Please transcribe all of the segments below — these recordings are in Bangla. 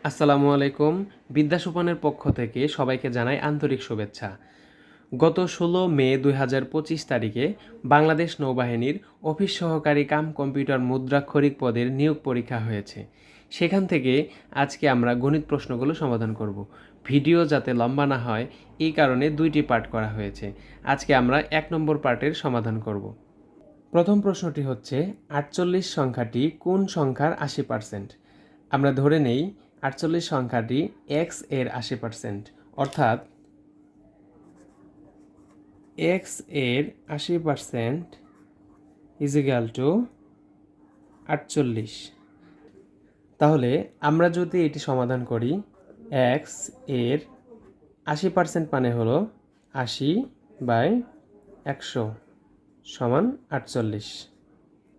আসসালামু আলাইকুম। বিদ্যাসোপানের পক্ষ থেকে সবাইকে জানাই আন্তরিক শুভেচ্ছা। গত ১৬ মে ২০২৫ তারিখে বাংলাদেশ নৌবাহিনীর অফিস সহকারী কাম কম্পিউটার মুদ্রাক্ষরিক পদের নিয়োগ পরীক্ষা হয়েছে। সেখান থেকে আজকে আমরা গণিত প্রশ্নগুলো সমাধান করব। ভিডিও যাতে লম্বা না হয় এই কারণে ২টি পার্ট করা হয়েছে। আজকে আমরা ১ নম্বর পার্টের সমাধান করব। প্রথম প্রশ্নটি হচ্ছে ৪৮ সংখ্যাটি কোন সংখ্যার ৮০%? আমরা ধরে নেই ৪৮ সংখ্যাটি এক্স এর ৮০%, অর্থাৎ এক্স এর ৮০% ইজ ইকুয়াল টু ৪৮। তাহলে আমরা যদি এটি সমাধান করি, এক্স এর ৮০% মানে হলো ৮০/১০০ সমান ৪৮।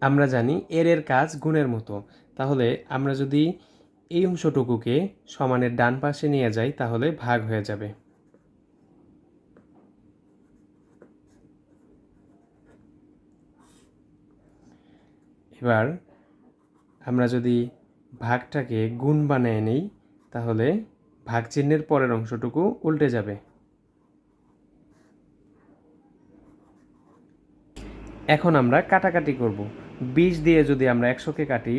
আমরা জানি এর কাজ গুণের মতো, তাহলে আমরা যদি এই অংশটুকুকে সমানের ডান পাশে নিয়ে যাই তাহলে ভাগ হয়ে যাবে। এবার আমরা যদি ভাগটাকে গুণ বানিয়ে নিই তাহলে ভাগ চিহ্নের পরের অংশটুকু উল্টে যাবে। এখন আমরা কাটাকাটি করব। ২০ দিয়ে যদি আমরা ১০০কে কাটি,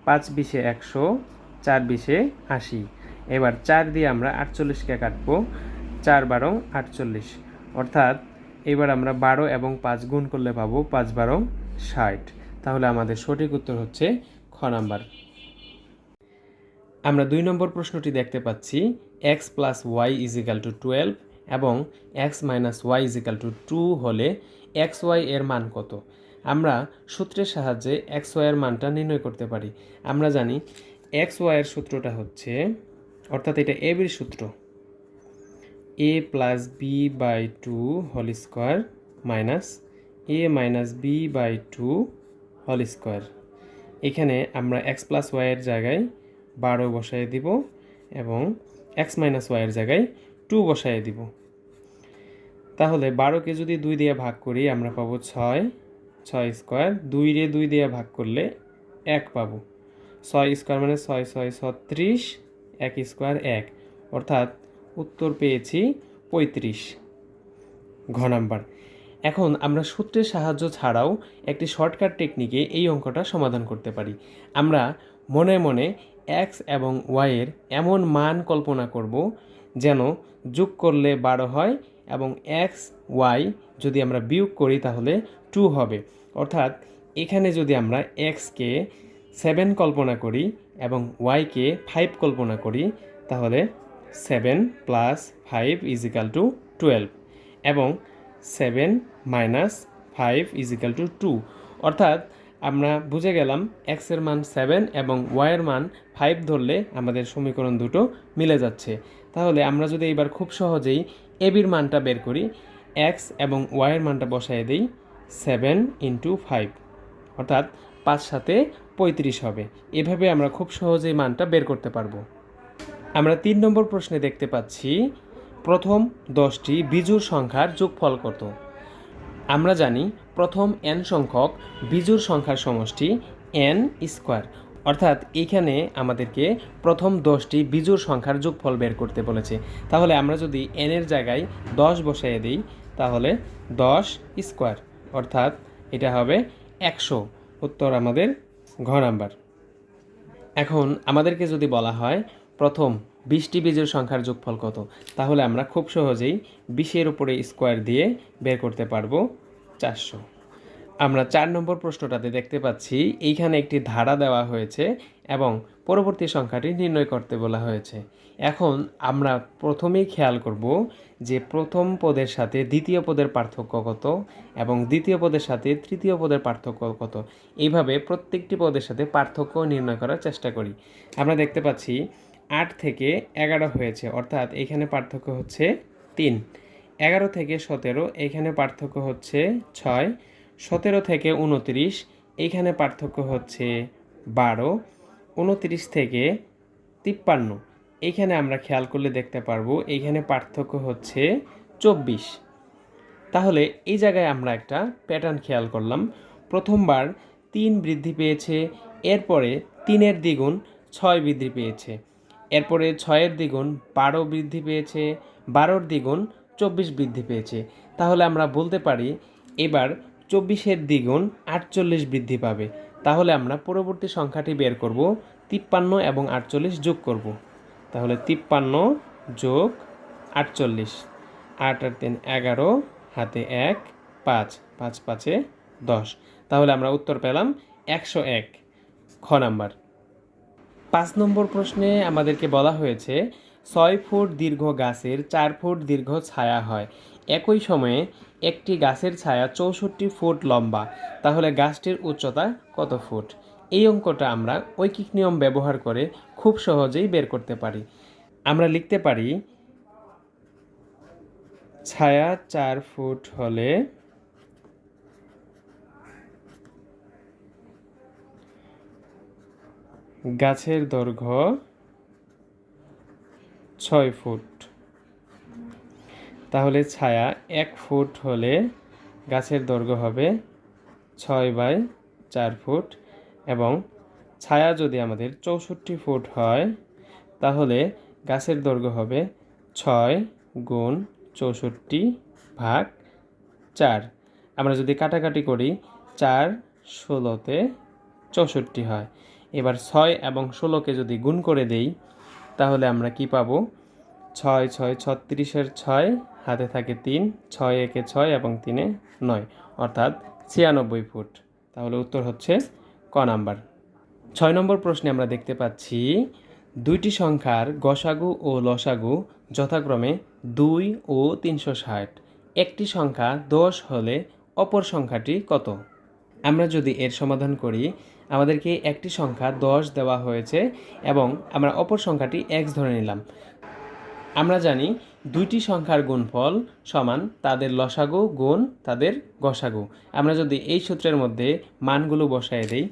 ৫ ২০-এ ১০০, ৪ ২০-এ ৮০। এবার ৪ দিয়ে আমরা ৪৮কে কাটবো, ৪ ১২ ৪৮, অর্থাৎ এবার আমরা ১২ এবং ৫ গুণ করলে পাবো ৫ ১২ ৬০। তাহলে আমাদের সঠিক উত্তর হচ্ছে খ নাম্বার। আমরা ২ নম্বর প্রশ্নটি দেখতে পাচ্ছি, x plus Y is equal to 12 এবং x minus Y is equal to 2 হলে এক্স ওয়াই এর মান কত? আমরা সূত্রের সাহায্যে এক্স ওয়াই এর মানটা নির্ণয় করতে পারি। আমরা জানি এক্স ওয়াই এর সূত্রটা হচ্ছে, অর্থাৎ এটা এ বির সূত্র, a plus B by 2 whole square minus A minus B by 2 whole square. এখানে আমরা এক্স প্লাস ওয়াইয়ের জায়গায় ১২ বসায় দিব এবং এক্স মাইনাস ওয়াইয়ের জায়গায় 2 বসায় দিব। তাহলে ১২কে যদি ২ দিয়ে ভাগ করি আমরা পাবো ৬, ৬ স্কোয়ার। ২ রে ২ দিয়ে ভাগ করলে ১ পাবো। ৬ স্কোয়ার মানে ৬ ৬ ৩৬, ১ স্কোয়ার ১, অর্থাৎ উত্তর পেয়েছি ৩৫, ঘ নাম্বার। এখন আমরা সূত্রের সাহায্য ছাড়াও একটি শর্টকাট টেকনিকে এই অঙ্কটা সমাধান করতে পারি। আমরা মনে মনে এক্স এবং ওয়াইয়ের এমন মান কল্পনা করব যেন যোগ করলে ১২ হয় এবং এক্স ওয়াই যদি আমরা বিয়োগ করি তাহলে 2 হবে। অর্থাৎ এখানে যদি আমরা এক্সকে 7 কল্পনা করি এবং ওয়াইকে 5 কল্পনা করি তাহলে 7 প্লাস 5 ইজ ইকাল টু 12 এবং 7 মাইনাস 5 ইজ ইকাল টু 2, অর্থাৎ আমরা বুঝে গেলাম এক্সের মান 7 এবং ওয়াইয়ের মান 5 ধরলে আমাদের সমীকরণ দুটো মিলে যাচ্ছে। তাহলে আমরা যদি এবার খুব সহজেই এবির মানটা বের করি, এক্স এবং ওয়াইয়ের মানটা বসায় দিই 7 ইন্টু 5, অর্থাৎ 5 সাথে 35 হবে। এভাবে আমরা খুব সহজেই মানটা বের করতে পারবো। আমরা ৩ নম্বর প্রশ্নে দেখতে পাচ্ছি প্রথম 10টি বিজোড় সংখ্যার যোগফল কত? আমরা জানি প্রথম n সংখ্যক বিজোড় সংখ্যার সমষ্টি n স্কোয়ার, অর্থাৎ এইখানে আমাদেরকে প্রথম 10টি বিজোড় সংখ্যার যোগফল বের করতে বলেছে। তাহলে আমরা যদি n এর জায়গায় 10 বসাইয়ে দিই তাহলে 10 স্কোয়ার, অর্থাৎ এটা হবে 100, উত্তর আমাদের ঘ নাম্বার। এখন আমাদেরকে যদি বলা হয় প্রথম 20টি বিজোড় সংখ্যার যোগফল কত, তাহলে আমরা খুব সহজেই 20-এর উপরে স্কোয়ার দিয়ে বের করতে পারবো 400। আমরা 4 নম্বর প্রশ্নটাতে দেখতে পাচ্ছি এইখানে একটি ধারা দেওয়া হয়েছে এবং পরবর্তী সংখ্যাটি নির্ণয় করতে বলা হয়েছে। এখন আমরা প্রথমেই খেয়াল করব যে প্রথম পদের সাথে দ্বিতীয় পদের পার্থক্য কত এবং দ্বিতীয় পদের সাথে তৃতীয় পদের পার্থক্য কত, এইভাবে প্রত্যেকটি পদের সাথে পার্থক্য নির্ণয় করার চেষ্টা করি। আমরা দেখতে পাচ্ছি 8 থেকে 11 হয়েছে, অর্থাৎ এখানে পার্থক্য হচ্ছে 3। 11 থেকে 17 এখানে পার্থক্য হচ্ছে 6। 17 থেকে 29 এইখানে পার্থক্য হচ্ছে 12। 29 থেকে 53 এইখানে আমরা খেয়াল করলে দেখতে পারবো এইখানে পার্থক্য হচ্ছে 24। তাহলে এই জায়গায় আমরা একটা প্যাটার্ন খেয়াল করলাম। প্রথমবার 3 বৃদ্ধি পেয়েছে, এরপরে 3-এর দ্বিগুণ 6 বৃদ্ধি পেয়েছে। এরপরে 6-এর দ্বিগুণ 12 বৃদ্ধি পেয়েছে, 12-র দ্বিগুণ 24 বৃদ্ধি পেয়েছে। তাহলে আমরা বলতে পারি এবার 24-এর দ্বিগুণ 48 বৃদ্ধি পাবে। তাহলে আমরা পরবর্তী সংখ্যাটি বের করব, 53 এবং 48 যোগ করব। তাহলে 53 যোগ 48, 8 আর 3 11, হাতে 1, 5, 5 5-এ 10। তাহলে আমরা উত্তর পেলাম 101, খ নাম্বার। 5 নম্বর প্রশ্নে আমাদেরকে বলা হয়েছে 6 ফুট দীর্ঘ গাছের 4 ফুট দীর্ঘ ছায়া হয়। একই সময়ে একটি গাছের ছায়া 64 ফুট লম্বা। তাহলে গাছটির উচ্চতা কত ফুট? এই অঙ্কটা আমরা ঐকিক নিয়ম ব্যবহার করে খুব সহজেই বের করতে পারি। আমরা লিখতে পারি ছায়া 4 ফুট হলে গাছের দৈর্ঘ্য 6 ফুট। তাহলে ছায়া 1 ফুট হলে গাছের দৈর্ঘ্য হবে 6/4 ফুট, এবং ছায়া যদি আমাদের 64 ফুট হয় তাহলে গাছের দৈর্ঘ্য হবে 6 গুণ 64/4। আমরা যদি কাটাকাটি করি 4 16-তে 64 হয়। এবার 6 এবং 16-কে যদি গুণ করে দেই তাহলে আমরা কি পাবো? 6 6 36-এর 6, হাতে থাকে 3, 6 1-এ 6 এবং 3-এ 9, অর্থাৎ 96 ফুট। তাহলে উত্তর হচ্ছে ক নাম্বার। 6 নম্বর প্রশ্নে আমরা দেখতে পাচ্ছি দুইটি সংখ্যার গসাগু ও লসাগু যথাক্রমে 2 ও 360। একটি সংখ্যা 10 হলে অপর সংখ্যাটি কত? আমরা যদি এর সমাধান করি, আমাদেরকে একটি সংখ্যা 10 দেওয়া হয়েছে এবং আমরা অপর সংখ্যাটি x ধরে নিলাম। আমরা জানি দুইটি সংখ্যার গুণফল সমান তাদের লসাগু গুণ তাদের গসাগু। আমরা যদি এই সূত্রের মধ্যে মানগুলো বসায় দেই,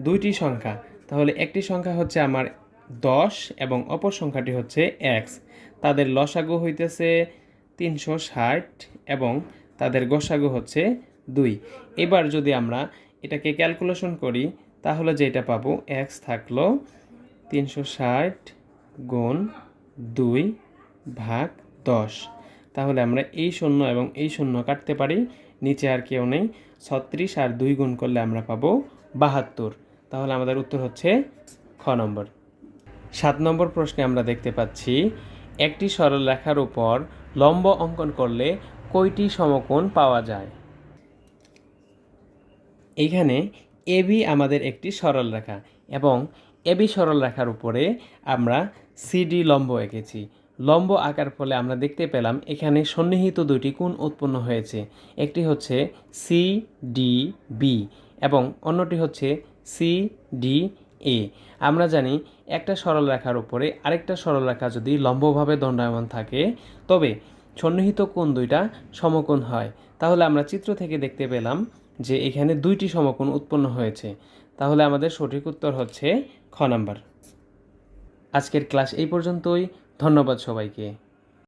দুইটি সংখ্যা, তাহলে একটি সংখ্যা হচ্ছে আমার 10 এবং অপর সংখ্যাটি হচ্ছে x। তাদের লসাগু হইতেছে 360 এবং তাদের গসাগু হচ্ছে 2। এবার যদি আমরা এটাকে ক্যালকুলেশন করি তাহলে যেটা পাবো, x থাকলো 360 গুণ 2/10। তাহলে আমরা এই শূন্য এবং এই শূন্য কাটতে পারি, নিচে আর কেউ নেই। 36 আর 2 গুণ করলে আমরা পাবো 72। তাহলে আমাদের উত্তর হচ্ছে খ নম্বর। 7 নম্বর প্রশ্নে আমরা দেখতে পাচ্ছি একটি সরলরেখার উপর লম্ব অঙ্কন করলে কয়টি সমকোণ পাওয়া যায়? এইখানে এবি আমাদের একটি সরলরেখা এবং এবি সরলরেখার উপরে আমরা সিডি লম্ব এঁকেছি। লম্ব আঁকার ফলে আমরা দেখতে পেলাম এখানে সন্নিহিত দুটি কোণ উৎপন্ন হয়েছে। একটি হচ্ছে সিডিবি এবং অন্যটি হচ্ছে সিডিএ। আমরা জানি একটা সরলরেখার উপরে আরেকটা সরলরেখা যদি লম্বভাবে দণ্ডায়মান থাকে তবে সন্নিহিত কোণ দুইটা সমকোণ হয়। তাহলে আমরা চিত্র থেকে দেখতে পেলাম যে এখানে দুইটি সমকোণ উৎপন্ন হয়েছে। তাহলে আমাদের সঠিক উত্তর হচ্ছে খ নাম্বার। আজকের ক্লাস এই পর্যন্তই। ধন্যবাদ সবাইকে।